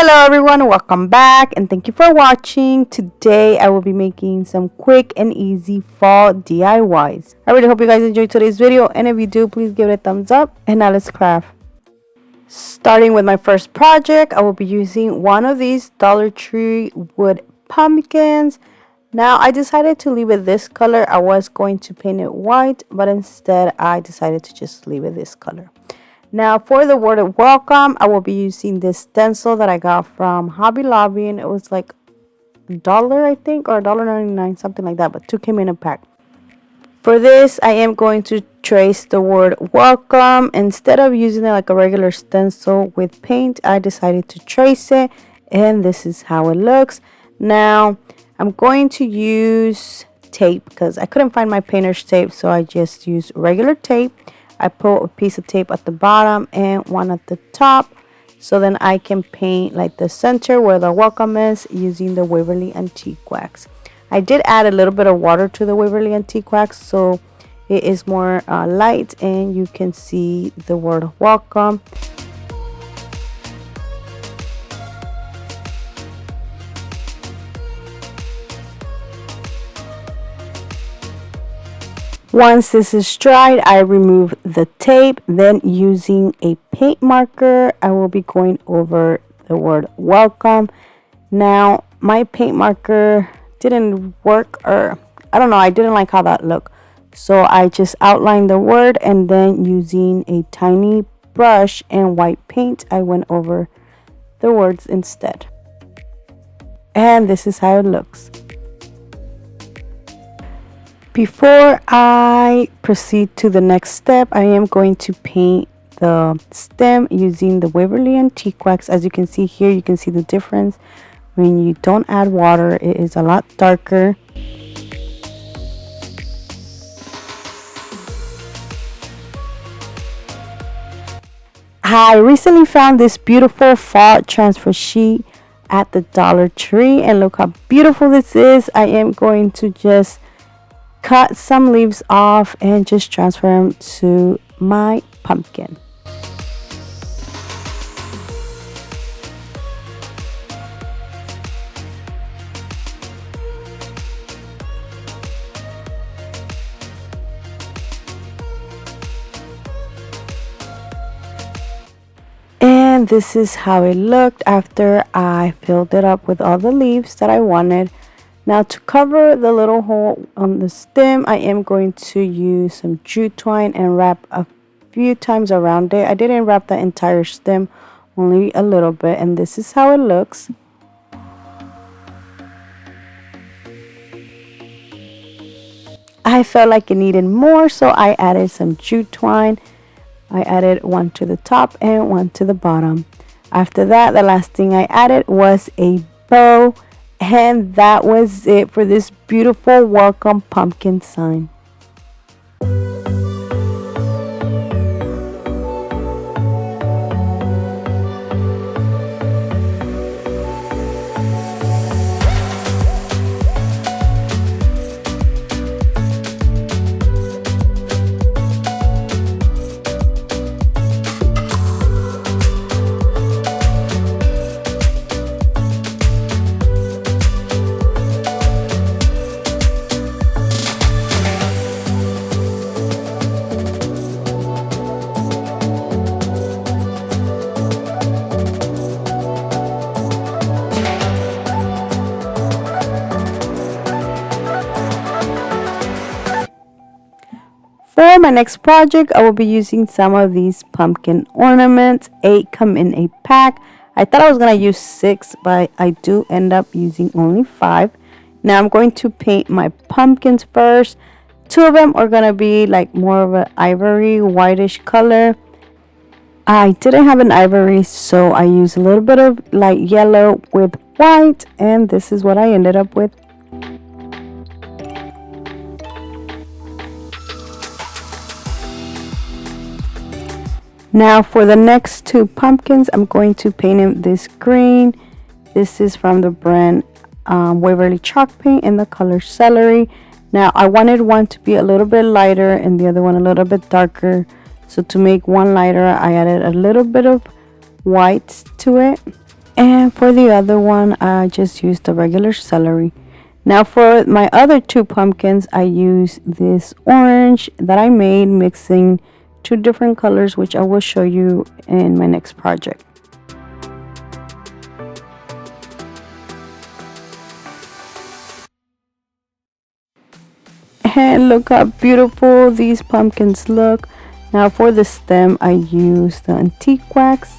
Hello everyone, welcome back and thank you for watching. Today I will be making some quick and easy fall DIYs. I really hope you guys enjoyed today's video, and if you do, please give it a thumbs up. And now let's craft. Starting with my first project, I will be using one of these Dollar Tree wood pumpkins. Now I decided to leave it this color. I was going to paint it white, but instead I decided to just leave it this color. Now for the word of welcome, I will be using this stencil that I got from Hobby Lobby, and it was like $1, I think, or $1.99, something like that, but two came in a pack. For this, I am going to trace the word welcome. Instead of using it like a regular stencil with paint, I decided to trace it, and this is how it looks. Now I'm going to use tape because I couldn't find my painter's tape, so I just used regular tape. I put a piece of tape at the bottom and one at the top, so then I can paint like the center where the welcome is using the Waverly Antique Wax. I did add a little bit of water to the Waverly Antique Wax so it is more light and you can see the word welcome. Once this is dried, I remove the tape. Then using a paint marker, I will be going over the word welcome. Now my paint marker didn't work, or I don't know, I didn't like how that looked. So I just outlined the word, and then using a tiny brush and white paint, I went over the words instead. And this is how it looks. Before I proceed to the next step, I am going to paint the stem using the Waverly Antique Wax. As you can see here, you can see the difference. When you don't add water, it is a lot darker. I recently found this beautiful fall transfer sheet at the Dollar Tree, and look how beautiful this is. I am going to just cut some leaves off and just transfer them to my pumpkin. And this is how it looked after I filled it up with all the leaves that I wanted. Now to cover the little hole on the stem, I am going to use some jute twine and wrap a few times around it. I didn't wrap the entire stem, only a little bit, and this is how it looks. I felt like it needed more, so I added some jute twine. I added one to the top and one to the bottom. After that, the last thing I added was a bow. And that was it for this beautiful welcome pumpkin sign. For my next project, I will be using some of these pumpkin ornaments. 8 come in a pack. I thought I was going to use 6, but I do end up using only 5. Now I'm going to paint my pumpkins first. 2 of them are going to be like more of an ivory whitish color. I didn't have an ivory, so I used a little bit of light yellow with white, and this is what I ended up with. Now for the next 2 pumpkins, I'm going to paint them this green. This is from the brand Waverly Chalk Paint in the color Celery. Now I wanted one to be a little bit lighter and the other one a little bit darker. So to make one lighter, I added a little bit of white to it. And For the other one, I just used the regular celery. Now for my other two pumpkins, I use this orange that I made mixing two different colors, which I will show you in my next project. And look how beautiful these pumpkins look. Now for the stem, I use the antique wax.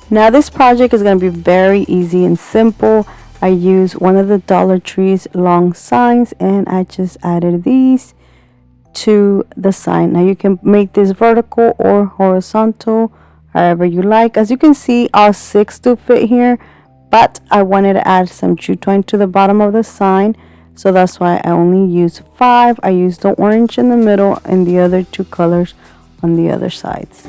Now this project is going to be very easy and simple. I use one of the Dollar Tree's long signs and I just added these to the sign. Now you can make this vertical or horizontal, however you like. As you can see, all 6 do fit here, but I wanted to add some jute twine to the bottom of the sign, so that's why I only use 5. I used the orange in the middle and the other 2 colors on the other sides.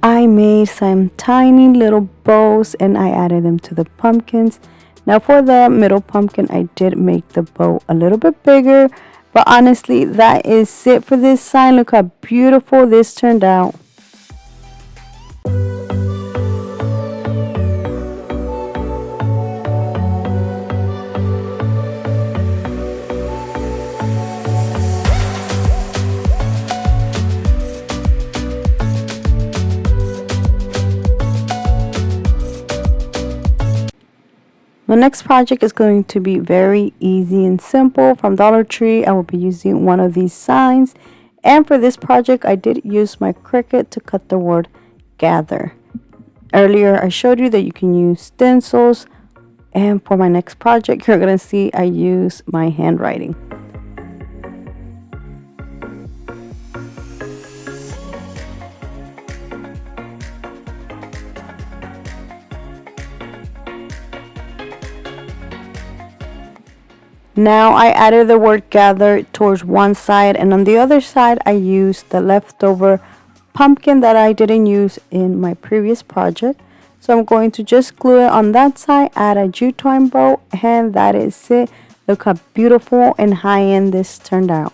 I made some tiny little bows and I added them to the pumpkins. Now for the middle pumpkin, I did make the bow a little bit bigger, but honestly, that is it for this sign. Look how beautiful this turned out. The next project is going to be very easy and simple. From Dollar Tree, I will be using one of these signs. And for this project, I did use my Cricut to cut the word gather. Earlier, I showed you that you can use stencils. And for my next project, you're going to see I use my handwriting. Now I added the word gather towards one side, and on the other side I used the leftover pumpkin that I didn't use in my previous project. So I'm going to just glue it on that side, add a jute twine bow, and that is it. Look how beautiful and high-end this turned out.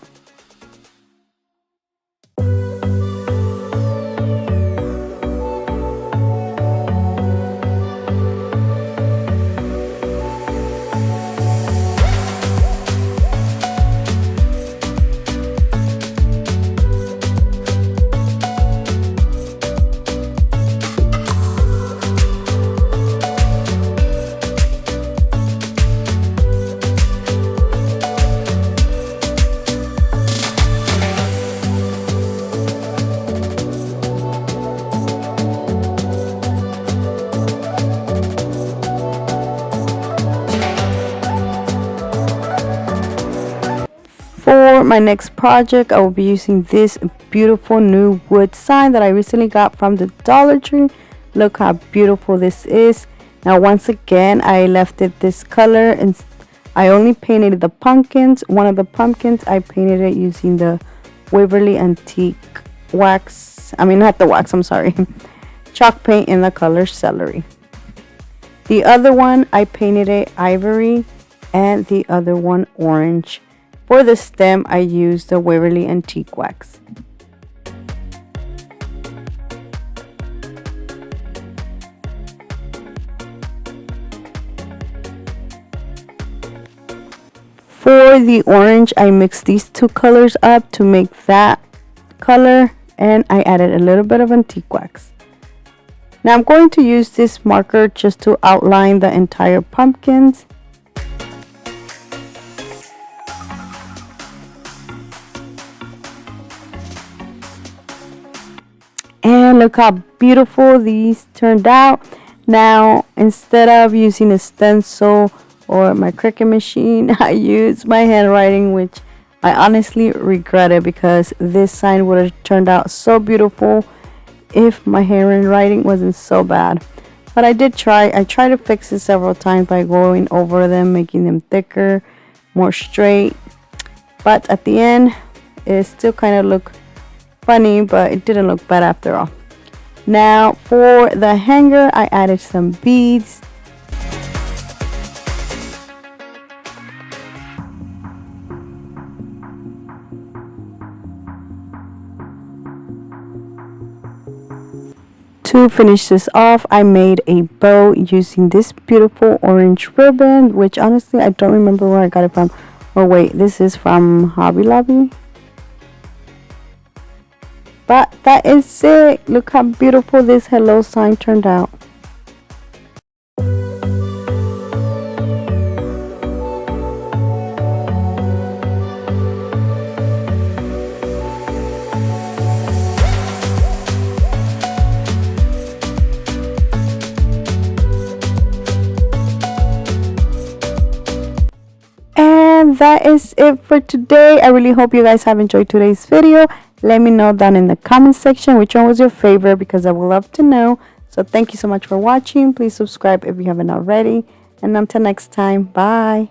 For my next project, I will be using this beautiful new wood sign that I recently got from the Dollar Tree. Look how beautiful this is. Now once again, I left it this color and I only painted the pumpkins. One of the pumpkins, I painted it using the Waverly Antique wax. I mean, not the wax, I'm sorry. Chalk paint in the color celery. The other one, I painted it ivory and the other one orange. For the stem, I used the Waverly Antique wax. For the orange, I mixed these 2 colors up to make that color, and I added a little bit of antique wax. Now I'm going to use this marker just to outline the entire pumpkins. And look how beautiful these turned out. Now, instead of using a stencil or my Cricut machine, I use my handwriting, which I honestly regret it because this sign would have turned out so beautiful if my handwriting wasn't so bad. But I did try. I tried to fix it several times by going over them, making them thicker, more straight. But at the end, it still kind of looked funny, but it didn't look bad after all. Now for the hanger, I added some beads. To finish this off, I made a bow using this beautiful orange ribbon, which honestly I don't remember where I got it from. Oh wait, this is from Hobby Lobby. But that is it. Look how beautiful this hello sign turned out. And that is it for today. I really hope you guys have enjoyed today's video. Let me know down in the comment section which one was your favorite, because I would love to know. So thank you so much for watching. Please subscribe if you haven't already. And until next time, bye.